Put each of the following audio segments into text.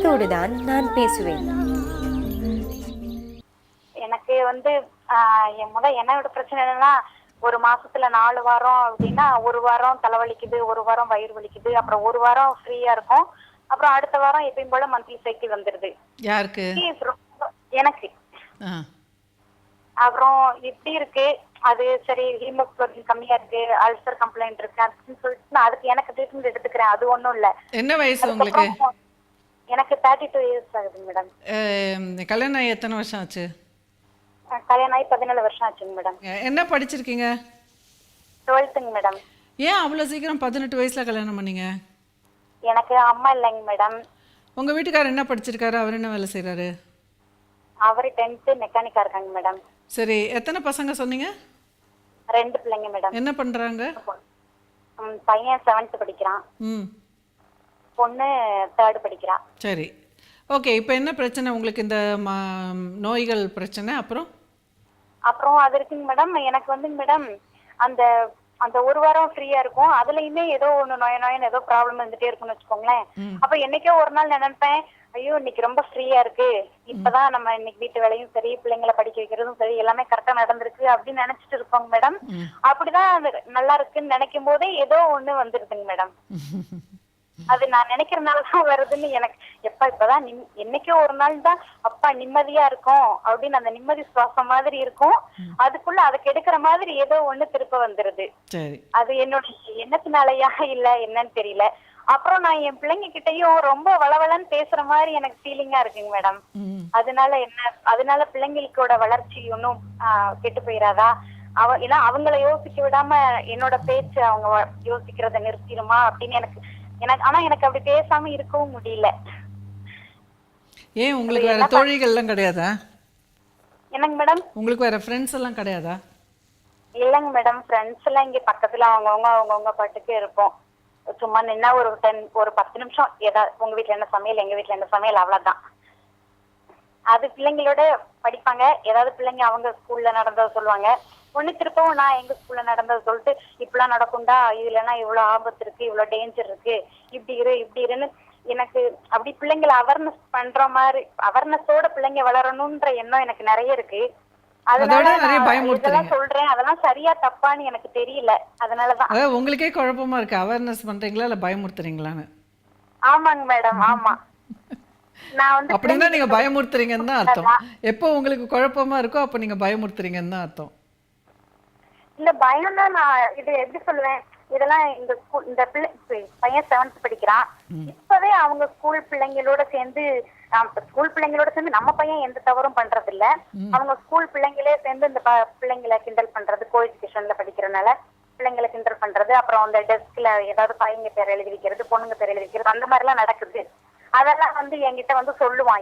மனதோடுதான் நான் பேசுவேன். எனக்கு என்னோட பிரச்சனை என்னன்னா, ஒரு மாசத்துல 4 வாரம் அப்படின்னா, ஒரு வாரம் தலைவலிக்குது, ஒரு வாரம் வயிறு வலிக்குது, அப்புறம் ஒரு வாரம் ஃப்ரீயா இருக்கும், அப்புறம் அடுத்த வாரம் எப்பயும் போல மந்த்லி சைக்கிள் வந்துருது. யாருக்கு? எனக்கு. அப்புறம் இப்படி இருக்கு. அது சரி, ஹீமோகுளோபின் கம்மியா இருக்கு, அல்சர் கம்ப்ளைண்ட் இருக்கு அப்படின்னு சொல்லிட்டு நான் அதுக்கு எனக்கு ட்ரீட்மெண்ட் எடுத்துக்கிறேன். அது ஒண்ணும் இல்ல. என்ன வயசு உங்களுக்கு? எனக்கு 32 இயர்ஸ் ஆகுதுங்க மேடம். கல்யாணம் ஆகி எத்தனை வருஷம் ஆச்சு? கல்யாணம் ஆகி 17 வருஷம் ஆச்சுங்க மேடம். என்ன படிச்சிருக்கீங்க? 12ங்க மேடம். ஏன் அவ்வளோ சீக்கிரம் 18 வயசுல கல்யாணம் பண்ணீங்க? எனக்கு அம்மா இல்லைங்க மேடம். உங்க வீட்டுக்காரர் என்ன படிச்சிருக்காரு? அவர் என்ன வேலை செய்யறாரு? அவரு 10th மெக்கானிக்கா இருக்காங்க மேடம். சரி, எத்தனை பசங்க சொன்னீங்க? 2 பிள்ளைங்க மேடம். என்ன பண்றாங்க? பையன் 7th படிக்கிறான், பொண்ணு 3rd படிக்கிறா. சரி, ஓகே. இப்போ என்ன பிரச்சனை உங்களுக்கு? இந்த நோய்கள் பிரச்சனை. அப்புறம் அது இருக்குங்க மேடம். எனக்கு வந்துங்க மேடம், அந்த அந்த ஒரு வாரம் ஃப்ரீயா இருக்கும், அதுலயுமே ஏதோ ஒண்ணு நோயன்னு ஏதோ ப்ராப்ளம் வந்துட்டே இருக்குன்னு வச்சுக்கோங்களேன். அப்ப என்னைக்கோ ஒரு நாள் நினைப்பேன், ஐயோ இன்னைக்கு ரொம்ப ஃப்ரீயா இருக்கு, இப்பதான் நம்ம இன்னைக்கு வீட்டு வேலையும் சரி, பிள்ளைங்களை படிக்க வைக்கிறதும் சரி, எல்லாமே கரெக்டா நடந்திருக்கு அப்படின்னு நினைச்சிட்டு இருப்போங்க மேடம். அப்படிதான் நல்லா இருக்குன்னு நினைக்கும் போதே ஏதோ ஒண்ணு வந்துருதுங்க மேடம். அது நான் நினைக்கிறதுனாலதான் வருதுன்னு எனக்கு இப்பதான் என்னைக்கோ ஒரு நாள் தான் அப்பா நிம்மதியா இருக்கும் அப்படின்னு அந்த நிம்மதி சுவாசம் மாதிரி இருக்கும். அதுக்குள்ள அதுக்கு எடுக்கிற மாதிரி ஏதோ ஒண்ணு திருப்ப வந்துருது. அது என்னோட எண்ணத்தினாலயா இல்ல என்னன்னு தெரியல. அப்புறம் நான் என் பிள்ளைங்க கிட்டயும் ரொம்ப வளவளன்னு பேசுற மாதிரி எனக்கு ஃபீலிங்கா இருக்குங்க மேடம். அதனால பிள்ளைங்களுக்கோட வளர்ச்சி ஒன்னும் கெட்டு போயிடாதா, ஏன்னா அவங்கள யோசிக்க விடாம என்னோட பேச்சு அவங்க யோசிக்கிறத நிறுத்திடுமா அப்படின்னு ஆனா எனக்கு அப்படி பேசாம இருக்கவும் முடியல. ஏன் உங்களுக்கு வேற தோழிகள் எல்லாம் கிடையாதா? என்னங்க மேடம்? உங்களுக்கு வேற ஃப்ரெண்ட்ஸ் எல்லாம் கிடையாதா? இல்லங்க மேடம், ஃப்ரெண்ட்ஸ் எல்லாம் இங்க பக்கத்துல அவங்கவுங்க பாட்டுக்கு இருப்போம். சும்மா நின்னா ஒரு 10 நிமிஷம் ஏதாவது உங்க வீட்டுல என்ன சமையல், எங்க வீட்டுல என்ன சமையல், அவ்வளவுதான். அது பிள்ளைங்களோட படிப்பாங்க. ஏதாவது பிள்ளைங்க அவங்க ஸ்கூல்ல நடந்ததை சொல்லுவாங்க, ஒண்ணு திருப்பவும் நான் எங்க ஸ்கூல்ல நடந்ததை சொல்லிட்டு இப்பெல்லாம் நடக்கும்டா, இதுலன்னா இவ்வளவு ஆபத்து இருக்கு, இவ்வளவு டேஞ்சர் இருக்கு, இப்படி இருன்னு எனக்கு அப்படி பிள்ளைங்களை அவர்னஸ் பண்ற மாதிரி, அவர்னஸோட பிள்ளைங்க வளரணும்ன்ற எண்ணம் எனக்கு நிறைய இருக்கு. அதனால சொல்றேன், அதெல்லாம் சரியா தப்பான்னு எனக்கு தெரியல. அதனாலதான் உங்களுக்கே குழப்பமா இருக்கு. அவேர்னஸ் பண்றீங்களா இல்ல பயமுறுத்துறீங்களான்னு? ஆமாங்க மேடம், ஆமா. நான் அப்படின்னா நீங்க பயமுறுத்துறீங்கன்னு தான் அர்த்தம். எப்போ உங்களுக்கு குழப்பமா இருக்கோ அப்ப நீங்க பயமுறுத்துறீங்கன்னு தான் அர்த்தம். இல்ல பயம்னா நான் இது எப்படி சொல்லுவேன், இதெல்லாம் இந்த பையன் 7th படிக்கிறான். இப்பவே அவங்க ஸ்கூல் பிள்ளைங்களோட சேர்ந்து நம்ம பையன் எந்த தவறும் பண்றது இல்ல, அவங்க ஸ்கூல் பிள்ளைங்களே சேர்ந்து இந்த பிள்ளைங்களை கிண்டல் பண்றது, கோ எஜுகேஷன்ல படிக்கிறதுனால பிள்ளைங்களை கிண்டல் பண்றது, அப்புறம் அந்த டெஸ்க்ல ஏதாவது பையங்க பேர் எழுதி வைக்கிறது, பொண்ணுங்க பேர் எழுதி வைக்கிறது, அந்த மாதிரி எல்லாம் நடக்குது. அதெல்லாம் என்கிட்ட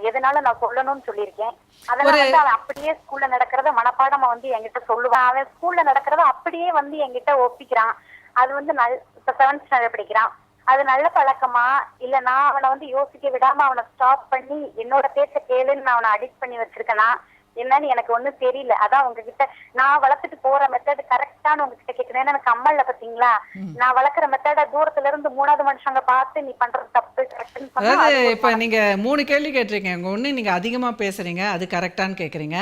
எதனால நான் சொல்லணும்னு சொல்லியிருக்கேன். அதெல்லாம் அவன் அப்படியே ஸ்கூல்ல நடக்கிறத மனப்பாடமா என்கிட்ட சொல்லுவான். அவன் ஸ்கூல்ல நடக்கிறத அப்படியே என்கிட்ட ஒப்பிக்கிறான். அது இப்ப 7th ஸ்டாண்டர்ட் படிக்கிறான். அது நல்ல பழக்கமா இல்ல நான் அவனை யோசிக்க விடாம அவனை ஸ்டாப் பண்ணி என்னோட பேச்ச கேளுன்னு நான் அவனை அடிக்ட் பண்ணி வச்சிருக்கேனா என்னன்னு எனக்கு ஒண்ணும் தெரியல. அதான் உங்ககிட்ட நான் வளர்த்துட்டு போற மெத்தட் கரெக்டான உங்ககிட்ட கேட்கிறேன். எனக்கு அம்மால பாத்தீங்களா, நான் வளர்க்குற மெத்தட தூரத்துல இருந்து 3வது மனுஷங்க பார்த்து நீ பண்றது தப்பு கரெக்ட்னு. இப்ப நீங்க 3 கேள்வி கேட்டிருக்கீங்க. ஒண்ணு நீங்க அதிகமா பேசுறீங்க, அது கரெக்டான்னு கேக்குறீங்க.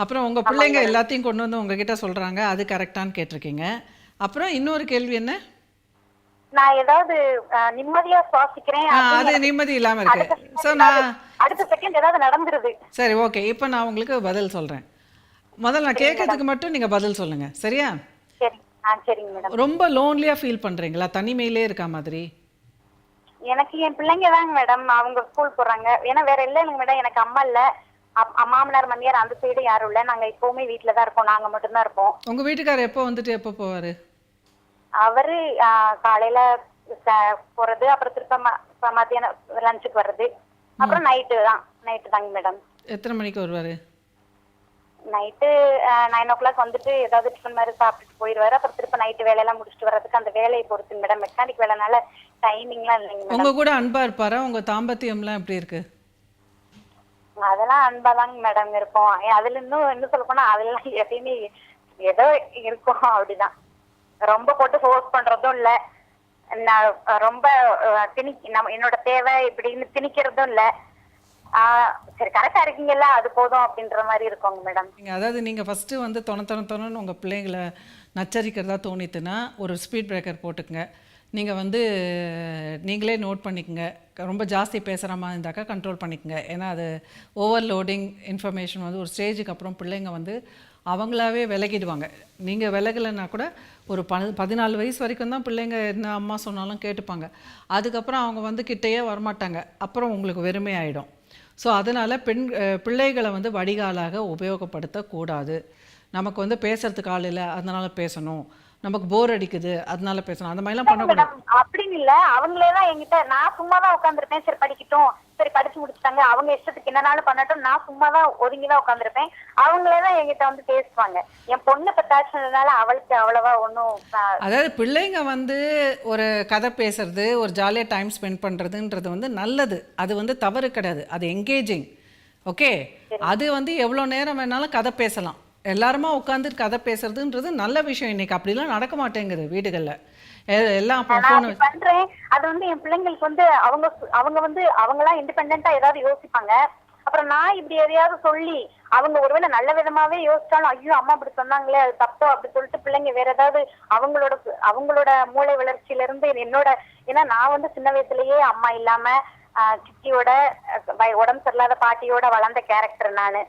அப்புறம் உங்க பிள்ளைங்க எல்லாத்தையும் கொண்டு வந்து உங்ககிட்ட சொல்றாங்க, அது கரெக்டான்னு கேட்டிருக்கீங்க. அப்புறம் இன்னொரு கேள்வி என்ன? நான் ஏதாவது நிம்மதியா சுவாசிக்கிறேன், அது நிம்மதி இல்லாம இருக்கு. சோ நான் அடுத்த செகண்ட் ஏதாவது நடந்துருது. சரி, ஓகே. இப்போ நான் உங்களுக்கு பதில் சொல்றேன். முதல்ல நான் கேட்கறதுக்கு மட்டும் நீங்க பதில் சொல்லுங்க, சரியா? சரி. சரிங்க மேடம். ரொம்ப லோன்லியா ஃபீல் பண்றீங்களா? தனிமையிலே இருக்க மாதிரி? எனக்கு என் பிள்ளைங்க தாங்க மேடம், அவங்க ஸ்கூல் போறாங்க. ஏன்னா வேற இல்லைங்க மேடம், எனக்கு அம்மா இல்ல, மாமனார் மாமியார் அந்த சைடு யாரும் இல்ல. நாங்க எப்பவுமே வீட்டுல தான் இருப்போம், நாங்க மட்டும் தான் இருப்போம். உங்க வீட்டுக்காரர் எப்போ வந்துட்டு எப்போ போவாரு? அவரு காலையில போறது, அப்புறம் திருப்ப மத்தியானம் லஞ்சுக்கு வர்றது, அப்புறம் நைட்டு தாங்க மேடம். எத்தனை மணிக்கு வருவாரு? நைட்டு 9 o'clock வந்துட்டு ஏதாவது டிஃபன் மாதிரி சாப்பிட்டுட்டு போயிடுவாரு. அப்புறம் திருப்ப நைட்டு வேலையெல்லாம் முடிச்சுட்டு வர்றதுக்கு அந்த வேலையை பொறுத்து மேடம். மெக்கானிக் வேலைனால டைமிங்லாம் இல்லைங்க. உங்க கூட அன்பா இருப்பாரா? உங்க தாம்பத்தியம்லாம் எப்படி இருக்கு? அதெல்லாம் அன்பா தாங்க மேடம் இருப்போம். அதுல இன்னும் சொல்ல போனா அதெல்லாம் எப்பயுமே ஏதோ இருக்கும், அப்படிதான். ரொம்ப போட்டு ஃபோர்ஸ் பண்றதும் இல்ல, ரொம்ப என்னோட தேவை இப்படின்னு திணிக்கிறதும் இல்ல. சரி கரெக்டா இருக்கீங்கல்ல அது போதும் அப்படின்ற மாதிரி இருக்கோங்க மேடம். அதாவது நீங்கள் ஃபஸ்ட்டு வந்து தொணன்னு உங்கள் பிள்ளைங்களை நச்சரிக்கிறதா தோணித்துன்னா ஒரு ஸ்பீட் பிரேக்கர் போட்டுக்குங்க. நீங்கள் வந்து நீங்களே நோட் பண்ணிக்கோங்க. ரொம்ப ஜாஸ்தி பேசுகிற மாதிரி இருந்தாக்கா கண்ட்ரோல் பண்ணிக்கோங்க. ஏன்னா அது ஓவர்லோடிங் இன்ஃபர்மேஷன் வந்து ஒரு ஸ்டேஜுக்கு அப்புறம் பிள்ளைங்க வந்து அவங்களாவே விலகிடுவாங்க. நீங்கள் விலகலைன்னா கூட ஒரு 14 வயசு வரைக்கும் தான் பிள்ளைங்க என்ன அம்மா சொன்னாலும் கேட்டுப்பாங்க. அதுக்கப்புறம் அவங்க வந்து கிட்டேயே வரமாட்டாங்க. அப்புறம் உங்களுக்கு வெறுமையாயிடும். ஸோ அதனால் பிள்ளைகளை வந்து வடிகாலாக உபயோகப்படுத்தக்கூடாது. நமக்கு வந்து பேசுறதுக்கு ஆள் இல்லை அதனால் பேசணும், நமக்கு போர் அடிக்குது அதனால பேசணும், அந்த மாதிரிலாம் பண்ணக்கூடாது. அப்படின்னு இல்ல, அவங்களே தான் என்கிட்ட, நான் சும்மா தான் உட்காந்துருப்பேன், சரி படிக்கட்டும், சரி படிச்சு முடிச்சுட்டாங்க, அவங்க இஷ்டத்துக்கு என்னனாலும் பண்ணட்டும், நான் சும்மா தான் ஒதுங்கிதான் உட்காந்துருப்பேன். அவங்களே தான் என்கிட்ட வந்து பேசுவாங்க. என் பொண்ணு பத்தாச்சுனால அவளுக்கு அவ்வளவா ஒன்றும். அதாவது பிள்ளைங்க வந்து ஒரு கதை பேசுறது, ஒரு ஜாலியாக டைம் ஸ்பெண்ட் பண்ணுறதுன்றது வந்து நல்லது. அது வந்து தவறு கிடையாது. அது என்கேஜிங். ஓகே, அது வந்து எவ்வளோ நேரம் வேணாலும் கதை பேசலாம். எல்லாருமா உட்காந்து கதை பேசுறதுன்றது நல்ல விஷயம். இன்னைக்கு அப்படிலாம் நடக்க மாட்டேங்குது வீடுகளில். எல்லாம் பண்றேன். அது வந்து என் பிள்ளைங்களுக்கு வந்து அவங்க வந்து அவங்களாம் இண்டிபெண்டா ஏதாவது யோசிப்பாங்க. அப்புறம் நான் இப்படி எதையாவது சொல்லி அவங்க ஒருவேளை நல்ல விதமாவே யோசிச்சாலும், ஐயோ அம்மா அப்படி சொன்னாங்களே அது தப்போ அப்படி சொல்லிட்டு பிள்ளைங்க வேற ஏதாவது அவங்களோட மூளை வளர்ச்சியில இருந்து என்னோட, ஏன்னா நான் வந்து சின்ன வயசுலயே அம்மா இல்லாம சித்தியோட உடம்பு சரியில்லாத பாட்டியோட வளர்ந்த கேரக்டர் நானு.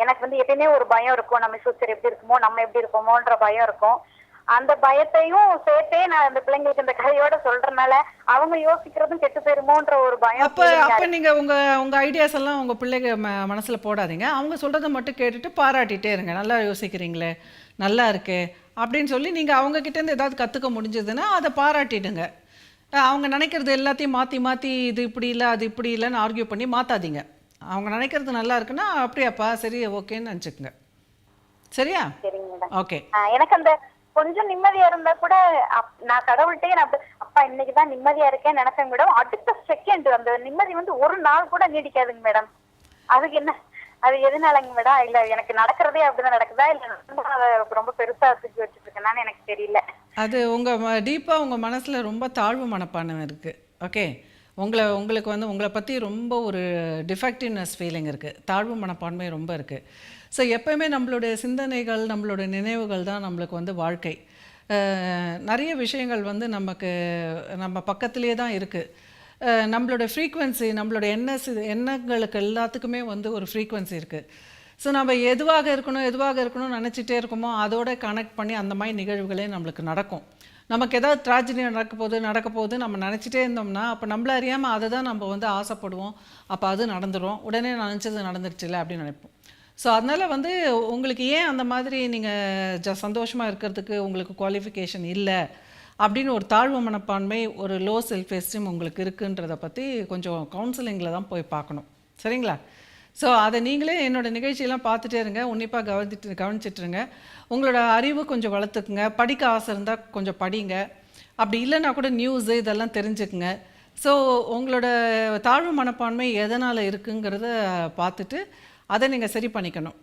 எனக்கு வந்து எப்பயுமே ஒரு பயம் இருக்கும், நம்ம ஃபியூச்சர் எப்படி இருக்குமோ, நம்ம எப்படி இருப்போமோன்ற பயம் இருக்கும். அந்த பயத்தையும் சேர்த்தே நான் அந்த பிள்ளைங்களுக்கு இந்த கதையோட சொல்றதுனால அவங்க யோசிக்கிறதும் கெட்டு போயிருமோன்ற ஒரு பயம். அப்ப நீங்க உங்க ஐடியாஸ் எல்லாம் உங்க பிள்ளைங்க மனசுல போடாதீங்க. அவங்க சொல்றதை மட்டும் கேட்டுட்டு பாராட்டிட்டே இருங்க. நல்லா யோசிக்கிறீங்களே, நல்லா இருக்கே அப்படின்னு சொல்லி நீங்க அவங்க கிட்ட இருந்து ஏதாவது கத்துக்க முடிஞ்சதுன்னா அதை பாராட்டிடுங்க. அவங்க நினைக்கிறது எல்லாத்தையும் மாத்தி இது இப்படி இல்லை அது இப்படி இல்லைன்னு ஆர்கியூ பண்ணி மாத்தாதீங்க. அவங்க நினைக்கிறது நல்லா இருக்குன்னா அப்படியாப்பா சரி ஓகேன்னு நினச்சிக்கோங்க. சரியா? ஓகே. எனக்கு அந்த கொஞ்சம் நிம்மதியா இருந்தா கூட நான் கடவுள்கிட்டே நான் அப்பா இன்னைக்குதான் நிம்மதியா இருக்கேன்னு நினைப்பேன் மேடம். அடுத்த செகண்ட் அந்த நிம்மதி வந்து ஒரு நாள் கூட நீடிக்காதுங்க மேடம். அதுக்கு என்ன, அது எதுனாலங்க மேடம்? இல்ல எனக்கு நடக்கிறதே அப்படிதான் நடக்குதா, இல்ல ரொம்ப பெருசா தூக்கி வச்சுட்டு இருக்கேன்னு எனக்கு தெரியல. அது உங்க டீப்பா உங்க மனசுல ரொம்ப தாழ்வு மனப்பான்மை இருக்கு. ஓகே, உங்களுக்கு வந்து உங்களை பற்றி ரொம்ப ஒரு டிஃபெக்டிவ்னஸ் ஃபீலிங் இருக்குது, தாழ்வு மனப்பான்மை ரொம்ப இருக்குது. ஸோ எப்போயுமே நம்மளுடைய சிந்தனைகள் நம்மளுடைய நினைவுகள் தான் நம்மளுக்கு வந்து வாழ்க்கை. நிறைய விஷயங்கள் வந்து நம்ம பக்கத்திலே தான் இருக்குது. நம்மளோட ஃப்ரீக்குவென்சி, நம்மளோட எண்ணங்களுக்கு எல்லாத்துக்குமே வந்து ஒரு ஃப்ரீக்குவென்சி இருக்குது. ஸோ நம்ம எதுவாக இருக்கணும்னு நினச்சிட்டே இருக்கோமோ அதோட கனெக்ட் பண்ணி அந்த மாதிரி நிகழ்வுகளே நம்மளுக்கு நடக்கும். நமக்கு ஏதாவது ட்ராஜடி நடக்க போகுது நம்ம நினச்சிட்டே இருந்தோம்னா அப்போ நம்மள அறியாமல் அதை தான் நம்ம வந்து ஆசைப்படுவோம். அப்போ அது நடந்துடும். உடனே நினச்சது நடந்துருச்சுல அப்படின்னு நினைப்போம். ஸோ அதனால் வந்து உங்களுக்கு ஏன் அந்த மாதிரி நீங்கள் சந்தோஷமாக இருக்கிறதுக்கு உங்களுக்கு குவாலிஃபிகேஷன் இல்லை அப்படின்னு ஒரு தாழ்வு மனப்பான்மை, ஒரு லோ செல்ஃப் எஸ்டீம் உங்களுக்கு இருக்குன்றதை பற்றி கொஞ்சம் கவுன்சிலிங்கில் தான் போய் பார்க்கணும். சரிங்களா? ஸோ அதை நீங்களே என்னோடய நிகழ்ச்சியெல்லாம் பார்த்துட்டே இருங்க, உன்னிப்பாக கவனிச்சிட்ருங்க. உங்களோட அறிவு கொஞ்சம் வளர்த்துக்குங்க. படிக்க ஆசை இருந்தால் கொஞ்சம் படிங்க. அப்படி இல்லைன்னா கூட நியூஸு இதெல்லாம் தெரிஞ்சுக்குங்க. ஸோ உங்களோட தாழ்வு மனப்பான்மை எதனால் இருக்குங்கிறத பார்த்துட்டு அதை நீங்கள் சரி பண்ணிக்கணும்.